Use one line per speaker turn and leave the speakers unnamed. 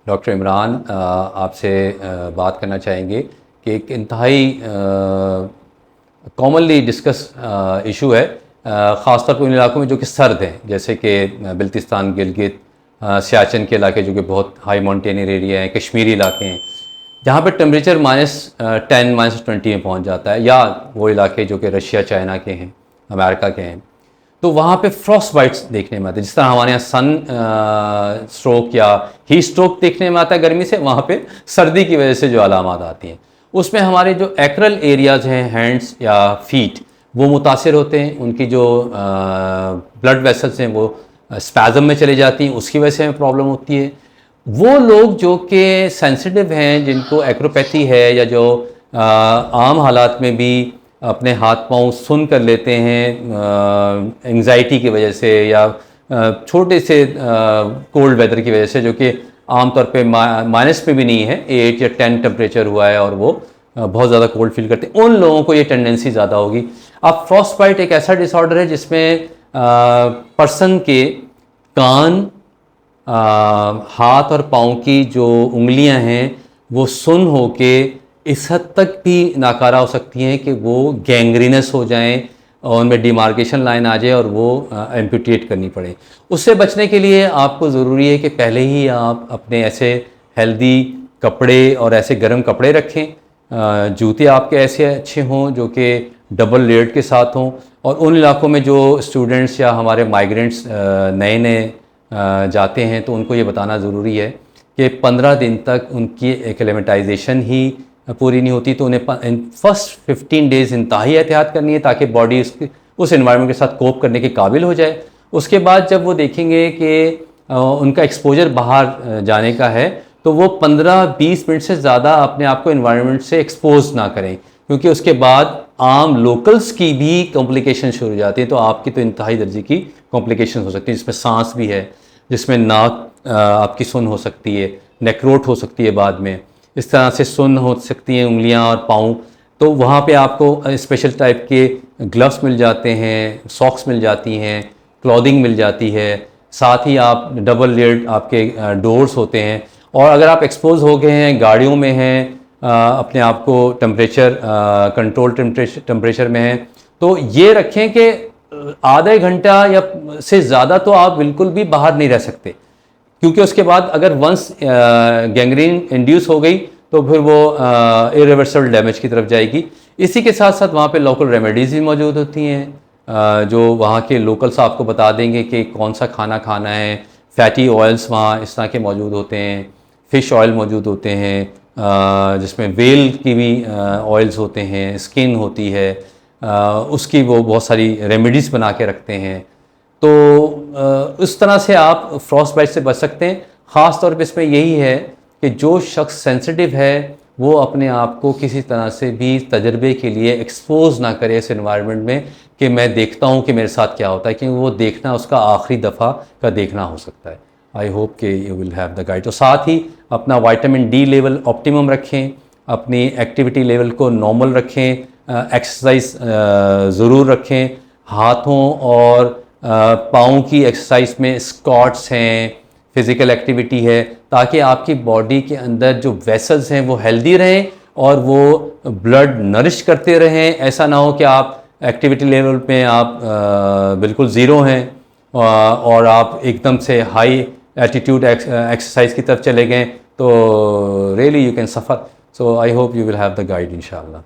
Doctor Imran आपसे बात करना चाहेंगे कि एक इंतहाई कॉमनली डिस्कस इशू है, ख़ासतौर पर उन इलाकों में जो कि सर्द हैं, जैसे कि बल्तिस्तान, गिलगित, सियाचिन के इलाके जो कि बहुत हाई माउंटेनियर एरिया हैं, कश्मीरी इलाके हैं, जहाँ पर टेम्परेचर -10 -20 में पहुँच जाता है, या वो इलाके जो कि रशिया, चाइना के हैं, अमेरिका के हैं, तो वहाँ पे फ्रॉस्ट बाइट्स देखने में आते हैं। जिस तरह हमारे यहाँ सन स्ट्रोक या हीट स्ट्रोक देखने में आता है गर्मी से, वहाँ पे सर्दी की वजह से जो अलामात आती हैं, उसमें हमारे जो एक्रल एरियाज़ हैं, हैंड्स या फीट, वो मुतासिर होते हैं। उनकी जो ब्लड वेसल्स हैं वो स्पैज़म में चली जाती हैं, उसकी वजह से हमें प्रॉब्लम होती है। वो लोग जो कि सेंसिटिव हैं, जिनको एक्रोपैथी है, या जो आम हालात में भी अपने हाथ पांव सुन कर लेते हैं एंग्जाइटी की वजह से, या छोटे से कोल्ड वेदर की वजह से, जो कि आमतौर पे माइनस पे भी नहीं है, 8 या 10 टेम्परेचर हुआ है और वो बहुत ज़्यादा कोल्ड फील करते हैं, उन लोगों को ये टेंडेंसी ज़्यादा होगी। अब फ्रॉस्ट बाइट एक ऐसा डिसऑर्डर है जिसमें पर्सन के कान, हाथ और पाँव की जो उंगलियां हैं वो सुन होके इस हद तक भी नाकारा हो सकती हैं कि वो गैंग्रीनस हो जाएं और उनमें डिमार्केशन लाइन आ जाए और वो एम्पुटेट करनी पड़े। उससे बचने के लिए आपको ज़रूरी है कि पहले ही आप अपने ऐसे हेल्दी कपड़े और ऐसे गर्म कपड़े रखें, जूते आपके ऐसे अच्छे हों जो कि डबल लेयर्ड के साथ हों। और उन इलाकों में जो स्टूडेंट्स या हमारे माइग्रेंट्स नए नए जाते हैं, तो उनको ये बताना ज़रूरी है कि 15 दिन तक उनकी एक्लेमेटाइजेशन ही पूरी नहीं होती, तो उन्हें फर्स्ट 15 डेज़ इंतहाई एहतियात करनी है ताकि बॉडी उस एनवायरनमेंट के साथ कोप करने के काबिल हो जाए। उसके बाद जब वो देखेंगे कि उनका एक्सपोजर बाहर जाने का है, तो वो 15-20 मिनट से ज़्यादा अपने आप को एनवायरनमेंट से एक्सपोज ना करें, क्योंकि उसके बाद आम लोकल्स की भी कॉम्प्लिकेशन शुरू हो जाती है। तो आपकी तो इंतहाई दर्जे की कॉम्प्लिकेशन हो सकती है, जिसमें सांस भी है, जिसमें नाक आपकी सुन्न हो सकती है, नेक्रोट हो सकती है बाद में, इस तरह से सुन्न हो सकती हैं उंगलियां और पाँव। तो वहाँ पे आपको स्पेशल टाइप के ग्लव्स मिल जाते हैं, सॉक्स मिल जाती हैं, क्लॉथिंग मिल जाती है, साथ ही आप डबल लेयर्ड आपके डोर्स होते हैं। और अगर आप एक्सपोज हो गए हैं, गाड़ियों में हैं, अपने आप को टेम्परेचर कंट्रोल टेम्परेचर में हैं, तो ये रखें कि आधे घंटा या से ज़्यादा तो आप बिल्कुल भी बाहर नहीं रह सकते, क्योंकि उसके बाद अगर वंस गैंग्रीन इंड्यूस हो गई तो फिर वो इरिवर्सिबल डैमेज की तरफ जाएगी। इसी के साथ साथ वहाँ पे लोकल रेमेडीज़ भी मौजूद होती हैं, जो वहाँ के लोकल्स आपको बता देंगे कि कौन सा खाना खाना है। फैटी ऑयल्स वहाँ इस तरह के मौजूद होते हैं, फ़िश ऑयल मौजूद होते हैं, जिसमें वेल की भी ऑयल्स होते हैं, स्किन होती है, उसकी वो बहुत सारी रेमेडीज़ बना के रखते हैं। तो इस तरह से आप फ्रॉस्ट बाइट से बच सकते हैं। ख़ास तौर पे इसमें यही है कि जो शख्स सेंसिटिव है वो अपने आप को किसी तरह से भी तजर्बे के लिए एक्सपोज ना करे इस एनवायरनमेंट में, कि मैं देखता हूँ कि मेरे साथ क्या होता है, क्योंकि वो देखना उसका आखिरी दफ़ा का देखना हो सकता है। आई होप कि you will have the guide. तो साथ ही अपना विटामिन डी लेवल ऑप्टिमम रखें, अपनी एक्टिविटी लेवल को नॉर्मल रखें, एक्सरसाइज ज़रूर रखें। हाथों और पाँव की एक्सरसाइज में स्क्वाट्स हैं, फिज़िकल एक्टिविटी है, ताकि आपकी बॉडी के अंदर जो वेसल्स हैं वो हेल्दी रहें और वो ब्लड नरिश करते रहें। ऐसा ना हो कि आप एक्टिविटी लेवल पे आप बिल्कुल ज़ीरो हैं और आप एकदम से हाई एटीट्यूड एक्सरसाइज की तरफ चले गए, तो really you can suffer. So I hope you will have the guide इंशाल्लाह।